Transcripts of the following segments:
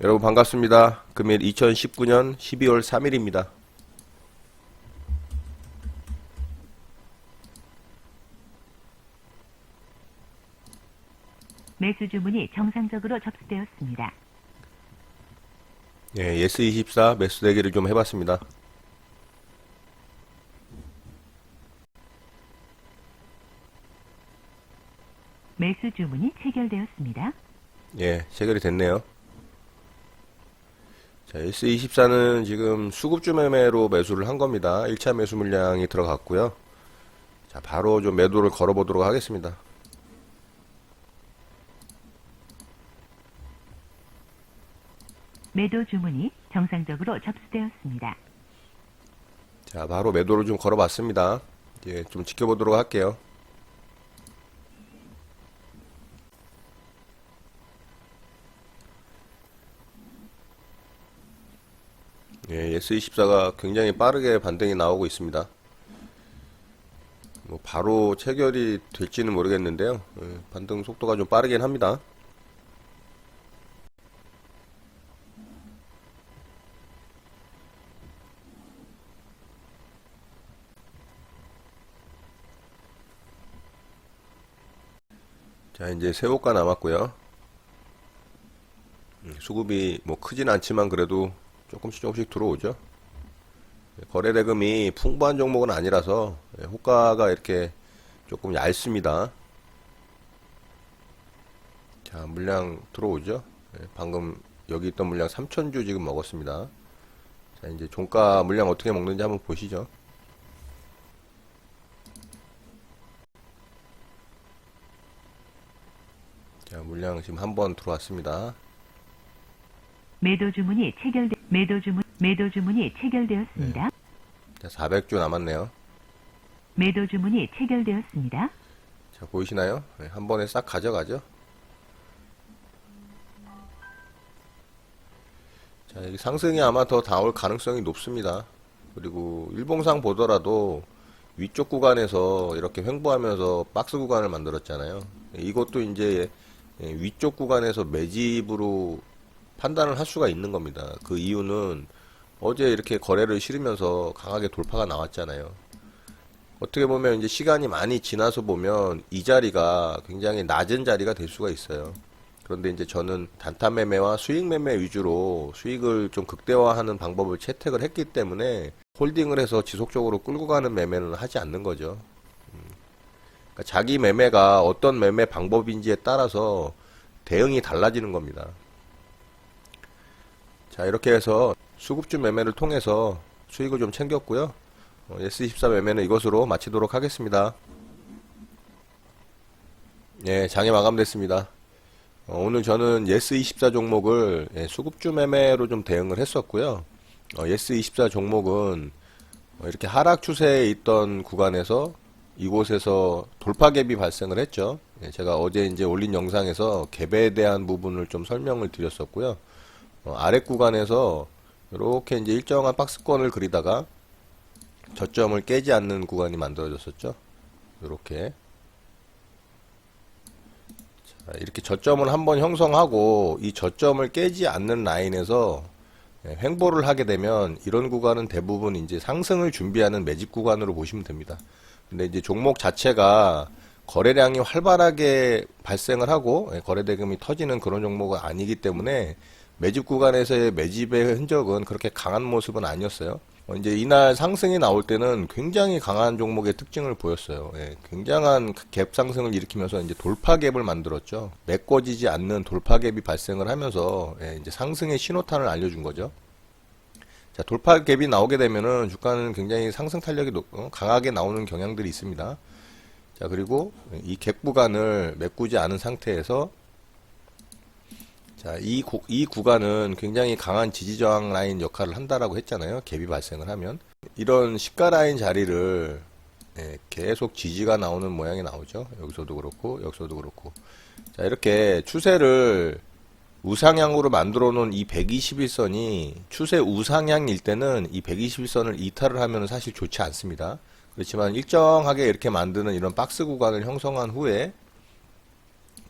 여러분 반갑습니다. 금일 2019년 12월 3일입니다. 매수 주문이 정상적으로 접수되었습니다. 예, 예스24 매수 대기를 좀 해봤습니다. 매수 주문이 체결되었습니다. 예, 체결이 됐네요. 자, 예스24는 지금 수급주 매매로 매수를 한 겁니다. 1차 매수 물량이 들어갔고요. 자, 바로 좀 매도를 걸어보도록 하겠습니다. 매도 주문이 정상적으로 접수되었습니다. 자, 바로 매도를 좀 걸어봤습니다. 예, 좀 지켜보도록 할게요. 예, 예스24가 굉장히 빠르게 반등이 나오고 있습니다. 뭐 바로 체결이 될지는 모르겠는데요. 예, 반등 속도가 좀 빠르긴 합니다. 자, 이제 세호가 남았고요. 수급이 뭐 크진 않지만 그래도 조금씩 들어오죠. 거래 대금이 풍부한 종목은 아니라서 호가가 이렇게 조금 얇습니다. 자, 물량 들어오죠. 방금 여기 있던 물량 3,000주 지금 먹었습니다. 자, 이제 종가 물량 어떻게 먹는지 한번 보시죠. 자, 물량 지금 한번 들어왔습니다. 매도 주문이 체결되었습니다. 자, 400주 남았네요. 매도 주문이 체결되었습니다. 자, 보이시나요? 한 번에 싹 가져가죠. 자, 여기 상승이 아마 더 나올 가능성이 높습니다. 그리고 일봉상 보더라도 위쪽 구간에서 이렇게 횡보하면서 박스 구간을 만들었잖아요. 이것도 이제 위쪽 구간에서 매집으로 판단을 할 수가 있는 겁니다. 그 이유는 어제 이렇게 거래를 실으면서 강하게 돌파가 나왔잖아요. 어떻게 보면 이제 시간이 많이 지나서 보면 이 자리가 굉장히 낮은 자리가 될 수가 있어요. 그런데 이제 저는 단타 매매와 수익 매매 위주로 수익을 좀 극대화하는 방법을 채택을 했기 때문에 홀딩을 해서 지속적으로 끌고 가는 매매는 하지 않는 거죠. 그러니까 자기 매매가 어떤 매매 방법인지에 따라서 대응이 달라지는 겁니다. 자, 이렇게 해서 수급주 매매를 통해서 수익을 좀 챙겼고요. 예스24 매매는 이것으로 마치도록 하겠습니다. 예, 장이 마감됐습니다. 오늘 저는 예스24 종목을 수급주 매매로 좀 대응을 했었고요. 예스24 종목은 이렇게 하락 추세에 있던 구간에서 이곳에서 돌파 갭이 발생을 했죠. 제가 어제 이제 올린 영상에서 갭에 대한 부분을 좀 설명을 드렸었고요. 아래 구간에서 이렇게 이제 일정한 박스권을 그리다가 저점을 깨지 않는 구간이 만들어졌었죠. 이렇게. 자, 이렇게 저점을 한번 형성하고 이 저점을 깨지 않는 라인에서 횡보를 하게 되면 이런 구간은 대부분 이제 상승을 준비하는 매집 구간으로 보시면 됩니다. 근데 이제 종목 자체가 거래량이 활발하게 발생을 하고 거래 대금이 터지는 그런 종목은 아니기 때문에 매집 구간에서의 매집의 흔적은 그렇게 강한 모습은 아니었어요. 이제 이날 상승이 나올 때는 굉장히 강한 종목의 특징을 보였어요. 굉장한 갭 상승을 일으키면서 이제 돌파 갭을 만들었죠. 메꿔지지 않는 돌파 갭이 발생을 하면서 이제 상승의 신호탄을 알려준 거죠. 자, 돌파 갭이 나오게 되면은 주가는 굉장히 상승 탄력이 강하게 나오는 경향들이 있습니다. 자, 그리고 이 갭 구간을 메꾸지 않은 상태에서 자, 이 구간은 굉장히 강한 지지저항 라인 역할을 한다라고 했잖아요. 갭이 발생을 하면. 이런 시가 라인 자리를 계속 지지가 나오는 모양이 나오죠. 여기서도 그렇고, 여기서도 그렇고. 자, 이렇게 추세를 우상향으로 만들어 놓은 이 121선이 추세 우상향일 때는 이 121선을 이탈을 하면 사실 좋지 않습니다. 그렇지만 일정하게 이렇게 만드는 이런 박스 구간을 형성한 후에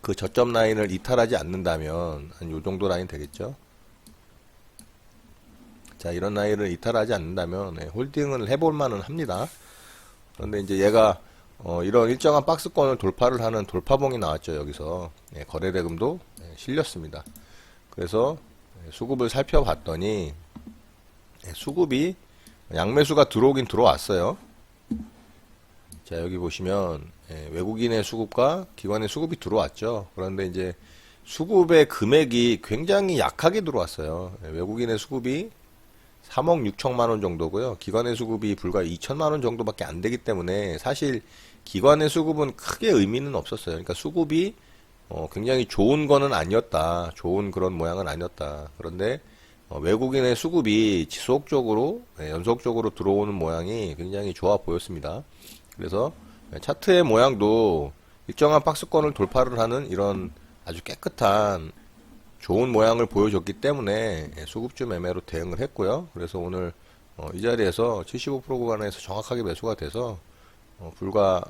그 저점 라인을 이탈하지 않는다면 한 요 정도 라인 되겠죠. 자, 이런 라인을 이탈하지 않는다면 홀딩을 해볼 만은 합니다. 그런데 이제 얘가 이런 일정한 박스권을 돌파를 하는 돌파봉이 나왔죠. 여기서 거래대금도 실렸습니다. 그래서 수급을 살펴봤더니 수급이 양매수가 들어오긴 들어왔어요. 자, 여기 보시면 외국인의 수급과 기관의 수급이 들어왔죠. 그런데 이제 수급의 금액이 굉장히 약하게 들어왔어요. 외국인의 수급이 3억 6천만 원 정도고요. 기관의 수급이 불과 2천만 원 정도밖에 안 되기 때문에 사실 기관의 수급은 크게 의미는 없었어요. 그러니까 수급이 굉장히 좋은 거는 아니었다. 좋은 그런 모양은 아니었다. 그런데 외국인의 수급이 지속적으로 연속적으로 들어오는 모양이 굉장히 좋아 보였습니다. 그래서 차트의 모양도 일정한 박스권을 돌파를 하는 이런 아주 깨끗한 좋은 모양을 보여줬기 때문에 수급주 매매로 대응을 했고요. 그래서 오늘 이 자리에서 75% 구간에서 정확하게 매수가 돼서 불과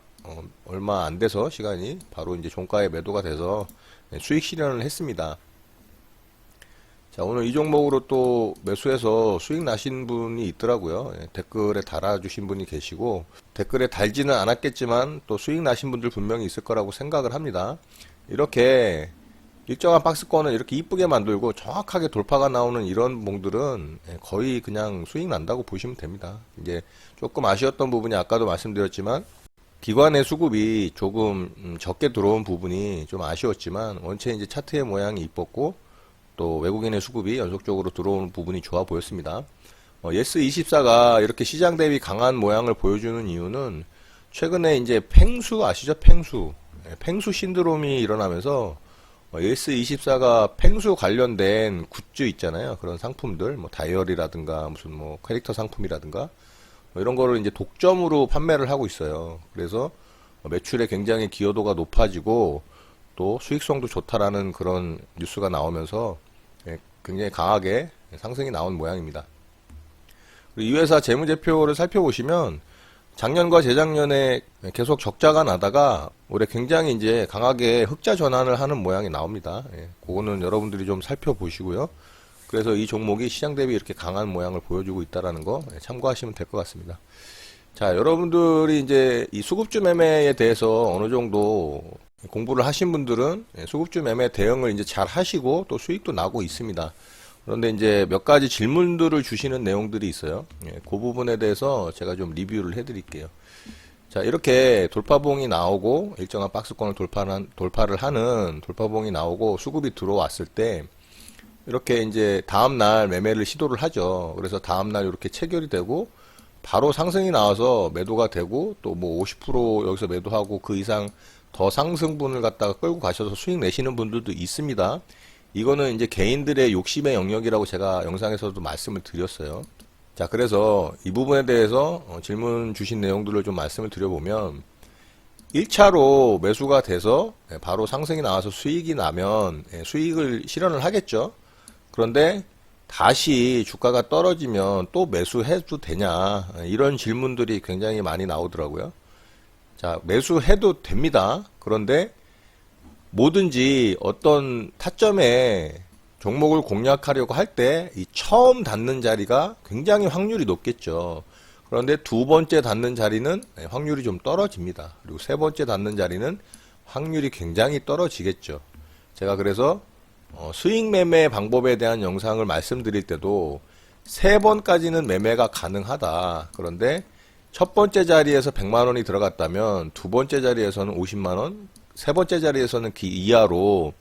얼마 안 돼서 시간이 바로 이제 종가에 매도가 돼서 수익 실현을 했습니다. 자, 오늘 이 종목으로 또 매수해서 수익 나신 분이 있더라고요. 댓글에 달아주신 분이 계시고, 댓글에 달지는 않았겠지만 또 수익 나신 분들 분명히 있을 거라고 생각을 합니다. 이렇게 일정한 박스권을 이렇게 이쁘게 만들고 정확하게 돌파가 나오는 이런 봉들은 거의 그냥 수익 난다고 보시면 됩니다. 이제 조금 아쉬웠던 부분이 아까도 말씀드렸지만 기관의 수급이 조금 적게 들어온 부분이 좀 아쉬웠지만 원체 이제 차트의 모양이 이뻤고 또 외국인의 수급이 연속적으로 들어오는 부분이 좋아 보였습니다. 예스24가 이렇게 시장 대비 강한 모양을 보여주는 이유는 최근에 이제 팽수 아시죠? 팽수 신드롬이 일어나면서 예스24가 팽수 관련된 굿즈 있잖아요. 그런 상품들, 뭐 다이어리라든가 무슨 뭐 캐릭터 상품이라든가 이런 거를 이제 독점으로 판매를 하고 있어요. 그래서 매출에 굉장히 기여도가 높아지고 또 수익성도 좋다라는 그런 뉴스가 나오면서 굉장히 강하게 상승이 나온 모양입니다. 이 회사 재무제표를 살펴보시면 작년과 재작년에 계속 적자가 나다가 올해 굉장히 이제 강하게 흑자 전환을 하는 모양이 나옵니다. 그거는 여러분들이 좀 살펴보시고요. 그래서 이 종목이 시장 대비 이렇게 강한 모양을 보여주고 있다는 거 참고하시면 될 것 같습니다. 자, 여러분들이 이제 이 수급주 매매에 대해서 어느 정도 공부를 하신 분들은 수급주 매매 대응을 이제 잘 하시고 또 수익도 나고 있습니다. 그런데 이제 몇 가지 질문들을 주시는 내용들이 있어요. 그 부분에 대해서 제가 좀 리뷰를 해드릴게요. 자, 이렇게 돌파봉이 나오고 일정한 박스권을 돌파를 하는 돌파봉이 나오고 수급이 들어왔을 때 이렇게 이제 다음날 매매를 시도를 하죠. 그래서 다음날 이렇게 체결이 되고 바로 상승이 나와서 매도가 되고 또 뭐 50% 여기서 매도하고 그 이상 더 상승분을 갖다가 끌고 가셔서 수익 내시는 분들도 있습니다. 이거는 이제 개인들의 욕심의 영역이라고 제가 영상에서도 말씀을 드렸어요. 자, 그래서 이 부분에 대해서 질문 주신 내용들을 좀 말씀을 드려보면 1차로 매수가 돼서 바로 상승이 나와서 수익이 나면 수익을 실현을 하겠죠. 그런데 다시 주가가 떨어지면 또 매수해도 되냐 이런 질문들이 굉장히 많이 나오더라고요. 자, 매수해도 됩니다. 그런데 뭐든지 어떤 타점에 종목을 공략하려고 할 때 이 처음 닿는 자리가 굉장히 확률이 높겠죠. 그런데 두 번째 닿는 자리는 확률이 좀 떨어집니다. 그리고 세 번째 닿는 자리는 확률이 굉장히 떨어지겠죠. 제가 그래서 수익 매매 방법에 대한 영상을 말씀드릴 때도 세 번까지는 매매가 가능하다. 그런데 첫 번째 자리에서 100만 원이 들어갔다면 두 번째 자리에서는 50만 원, 세 번째 자리에서는 그 이하로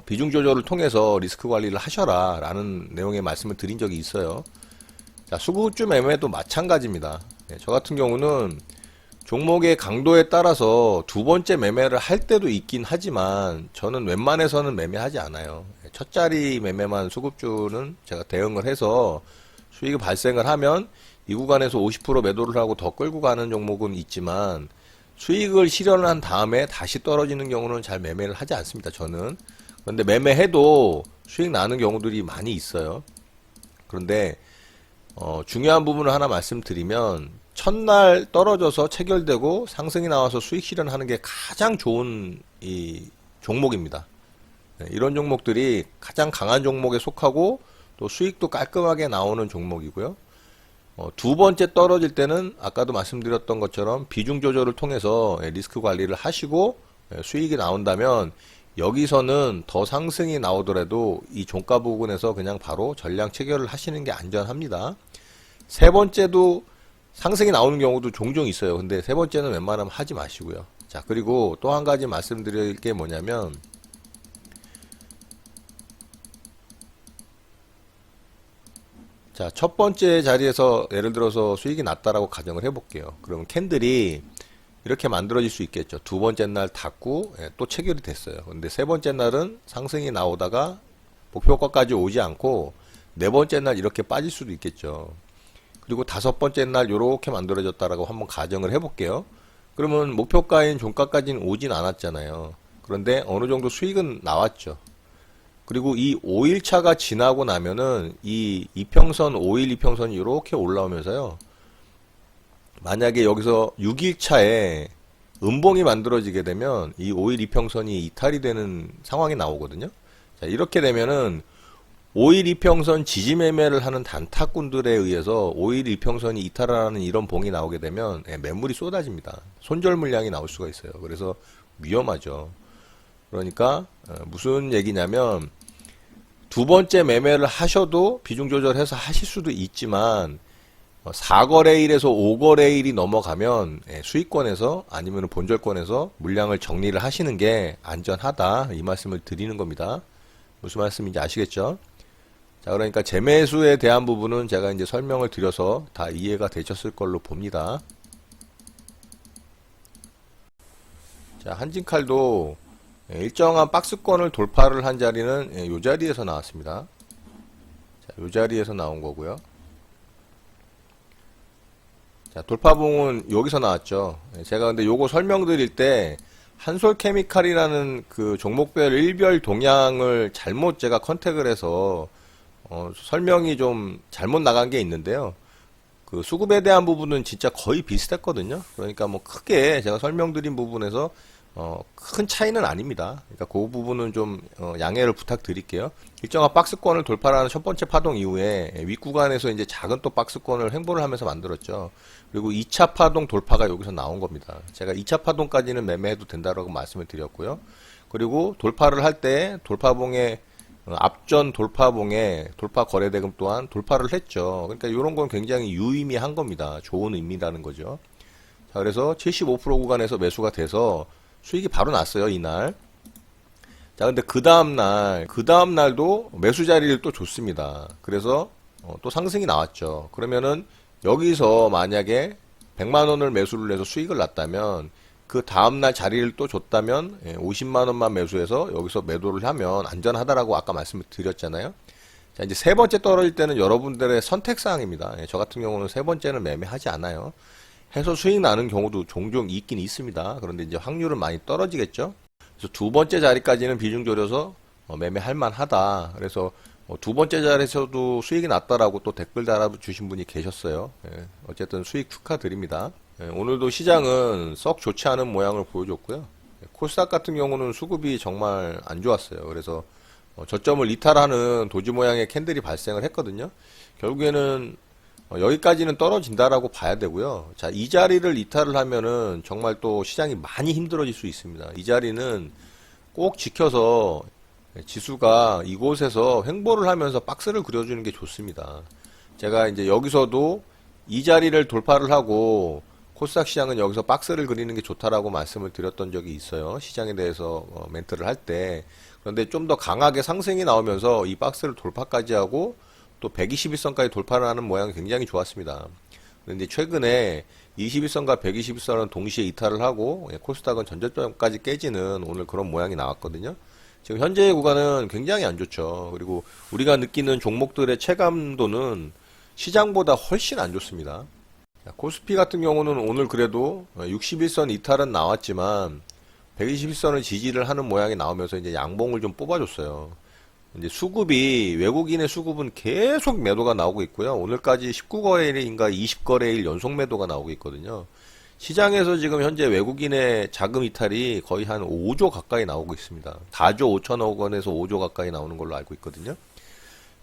비중 조절을 통해서 리스크 관리를 하셔라 라는 내용의 말씀을 드린 적이 있어요. 자, 수급주 매매도 마찬가지입니다. 저 같은 경우는 종목의 강도에 따라서 두 번째 매매를 할 때도 있긴 하지만 저는 웬만해서는 매매하지 않아요. 첫 자리 매매만 수급주는 제가 대응을 해서 수익이 발생을 하면 이 구간에서 50% 매도를 하고 더 끌고 가는 종목은 있지만 수익을 실현을 한 다음에 다시 떨어지는 경우는 잘 매매를 하지 않습니다. 저는. 그런데 매매해도 수익 나는 경우들이 많이 있어요. 그런데 중요한 부분을 하나 말씀드리면 첫날 떨어져서 체결되고 상승이 나와서 수익 실현하는 게 가장 좋은 이 종목입니다. 이런 종목들이 가장 강한 종목에 속하고 또 수익도 깔끔하게 나오는 종목이고요. 두 번째 떨어질 때는 아까도 말씀드렸던 것처럼 비중 조절을 통해서 리스크 관리를 하시고 수익이 나온다면 여기서는 더 상승이 나오더라도 이 종가 부근에서 그냥 바로 전량 체결을 하시는 게 안전합니다. 세 번째도 상승이 나오는 경우도 종종 있어요. 근데 세 번째는 웬만하면 하지 마시고요. 자, 그리고 또 한 가지 말씀드릴 게 뭐냐면, 자, 첫 번째 자리에서 예를 들어서 수익이 났다라고 가정을 해볼게요. 그러면 캔들이 이렇게 만들어질 수 있겠죠. 두 번째 날 닫고 또 체결이 됐어요. 근데 세 번째 날은 상승이 나오다가 목표가까지 오지 않고 네 번째 날 이렇게 빠질 수도 있겠죠. 그리고 다섯 번째 날 이렇게 만들어졌다라고 한번 가정을 해볼게요. 그러면 목표가인 종가까지는 오진 않았잖아요. 그런데 어느 정도 수익은 나왔죠. 그리고 이 5일차가 지나고 나면은 이 이평선, 5일 이평선이 이렇게 올라오면서요. 만약에 여기서 6일차에 음봉이 만들어지게 되면 이 5일 이평선이 이탈이 되는 상황이 나오거든요. 자, 이렇게 되면은 5일 이평선 지지 매매를 하는 단타꾼들에 의해서 5일 이평선이 이탈하는 이런 봉이 나오게 되면 매물이 쏟아집니다. 손절 물량이 나올 수가 있어요. 그래서 위험하죠. 그러니까 무슨 얘기냐면 두 번째 매매를 하셔도 비중 조절해서 하실 수도 있지만 4거래일에서 5거래일이 넘어가면 수익권에서 아니면 본절권에서 물량을 정리를 하시는 게 안전하다 이 말씀을 드리는 겁니다. 무슨 말씀인지 아시겠죠? 자, 그러니까 재매수에 대한 부분은 제가 이제 설명을 드려서 다 이해가 되셨을 걸로 봅니다. 자, 한진칼도 일정한 박스권을 돌파를 한 자리는 이 자리에서 나왔습니다. 자, 이 자리에서 나온 거고요. 자, 돌파봉은 여기서 나왔죠. 제가 근데 요거 설명드릴 때 한솔케미칼이라는 그 종목별 일별 동향을 잘못 제가 컨택을 해서 설명이 좀 잘못 나간 게 있는데요. 그 수급에 대한 부분은 진짜 거의 비슷했거든요. 그러니까 뭐 크게 제가 설명드린 부분에서 큰 차이는 아닙니다. 그러니까 그 부분은 좀 양해를 부탁드릴게요. 일정한 박스권을 돌파하는 첫 번째 파동 이후에 윗구간에서 이제 작은 또 박스권을 횡보를 하면서 만들었죠. 그리고 2차 파동 돌파가 여기서 나온 겁니다. 제가 2차 파동까지는 매매해도 된다라고 말씀을 드렸고요. 그리고 돌파를 할 때 돌파봉의 앞전 돌파봉에 돌파 거래대금 또한 돌파를 했죠. 그러니까 이런 건 굉장히 유의미한 겁니다. 좋은 의미라는 거죠. 자, 그래서 75% 구간에서 매수가 돼서 수익이 바로 났어요, 이날. 자, 근데 그 다음날도 매수 자리를 또 줬습니다. 그래서 또 상승이 나왔죠. 그러면은 여기서 만약에 100만원을 매수를 해서 수익을 났다면 그 다음날 자리를 또 줬다면 50만원만 매수해서 여기서 매도를 하면 안전하다라고 아까 말씀을 드렸잖아요. 자, 이제 세 번째 떨어질 때는 여러분들의 선택사항입니다. 저 같은 경우는 세 번째는 매매하지 않아요. 해서 수익 나는 경우도 종종 있긴 있습니다. 그런데 이제 확률은 많이 떨어지겠죠. 그래서 두 번째 자리까지는 비중 조려서 매매할 만하다. 그래서 두 번째 자리에서도 수익이 났다라고 또 댓글 달아주신 분이 계셨어요. 어쨌든 수익 축하드립니다. 오늘도 시장은 썩 좋지 않은 모양을 보여줬고요. 코스닥 같은 경우는 수급이 정말 안 좋았어요. 그래서 저점을 이탈하는 도지 모양의 캔들이 발생을 했거든요. 결국에는 여기까지는 떨어진다라고 봐야 되고요. 자, 이 자리를 이탈을 하면은 정말 또 시장이 많이 힘들어질 수 있습니다. 이 자리는 꼭 지켜서 지수가 이곳에서 횡보를 하면서 박스를 그려주는 게 좋습니다. 제가 이제 여기서도 이 자리를 돌파를 하고 코스닥 시장은 여기서 박스를 그리는 게 좋다라고 말씀을 드렸던 적이 있어요. 시장에 대해서 멘트를 할 때. 그런데 좀 더 강하게 상승이 나오면서 이 박스를 돌파까지 하고 또 121선까지 돌파를 하는 모양이 굉장히 좋았습니다. 그런데 최근에 21선과 121선은 동시에 이탈을 하고 코스닥은 전저점까지 깨지는 오늘 그런 모양이 나왔거든요. 지금 현재의 구간은 굉장히 안 좋죠. 그리고 우리가 느끼는 종목들의 체감도는 시장보다 훨씬 안 좋습니다. 코스피 같은 경우는 오늘 그래도 61선 이탈은 나왔지만 121선을 지지를 하는 모양이 나오면서 이제 양봉을 좀 뽑아줬어요. 이제 수급이 외국인의 수급은 계속 매도가 나오고 있고요. 오늘까지 19거래일인가 20거래일 연속 매도가 나오고 있거든요. 시장에서 지금 현재 외국인의 자금 이탈이 거의 한 5조 가까이 나오고 있습니다. 4조 5천억 원에서 5조 가까이 나오는 걸로 알고 있거든요.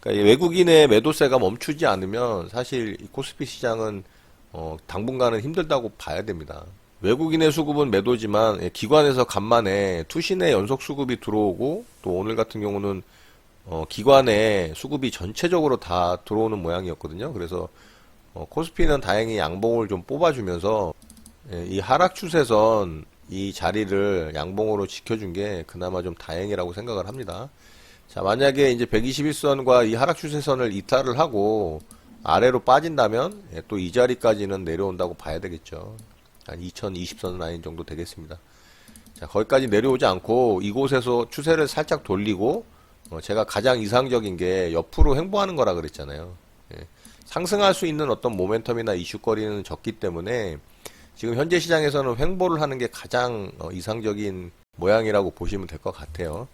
그러니까 이 외국인의 매도세가 멈추지 않으면 사실 이 코스피 시장은 당분간은 힘들다고 봐야 됩니다. 외국인의 수급은 매도지만 기관에서 간만에 투신의 연속 수급이 들어오고 또 오늘 같은 경우는 기관의 수급이 전체적으로 다 들어오는 모양이었거든요. 그래서 코스피는 다행히 양봉을 좀 뽑아주면서 이 하락 추세선 이 자리를 양봉으로 지켜준 게 그나마 좀 다행이라고 생각을 합니다. 자, 만약에 이제 121선과 이 하락 추세선을 이탈을 하고 아래로 빠진다면 또 이 자리까지는 내려온다고 봐야 되겠죠. 한 2020선 라인 정도 되겠습니다. 자, 거기까지 내려오지 않고 이곳에서 추세를 살짝 돌리고 제가 가장 이상적인 게 옆으로 횡보하는 거라 그랬잖아요. 상승할 수 있는 어떤 모멘텀이나 이슈거리는 적기 때문에 지금 현재 시장에서는 횡보를 하는 게 가장 이상적인 모양이라고 보시면 될 것 같아요.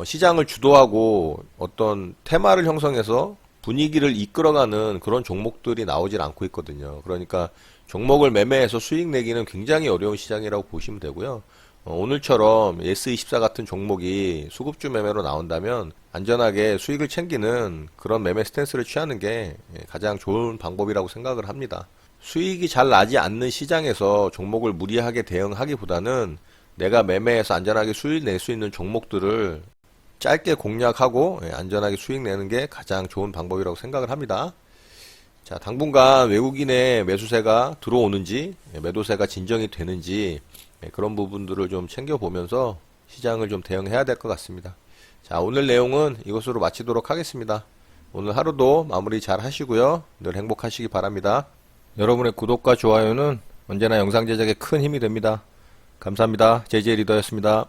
시장을 주도하고 어떤 테마를 형성해서 분위기를 이끌어가는 그런 종목들이 나오질 않고 있거든요. 그러니까 종목을 매매해서 수익 내기는 굉장히 어려운 시장이라고 보시면 되고요. 오늘처럼 S24 같은 종목이 수급주 매매로 나온다면 안전하게 수익을 챙기는 그런 매매 스탠스를 취하는 게 가장 좋은 방법이라고 생각을 합니다. 수익이 잘 나지 않는 시장에서 종목을 무리하게 대응하기보다는 내가 매매해서 안전하게 수익 낼 수 있는 종목들을 짧게 공략하고 안전하게 수익 내는 게 가장 좋은 방법이라고 생각을 합니다. 자, 당분간 외국인의 매수세가 들어오는지 매도세가 진정이 되는지 그런 부분들을 좀 챙겨보면서 시장을 좀 대응해야 될 것 같습니다. 자, 오늘 내용은 이것으로 마치도록 하겠습니다. 오늘 하루도 마무리 잘 하시고요. 늘 행복하시기 바랍니다. 여러분의 구독과 좋아요는 언제나 영상 제작에 큰 힘이 됩니다. 감사합니다. JJ 리더였습니다.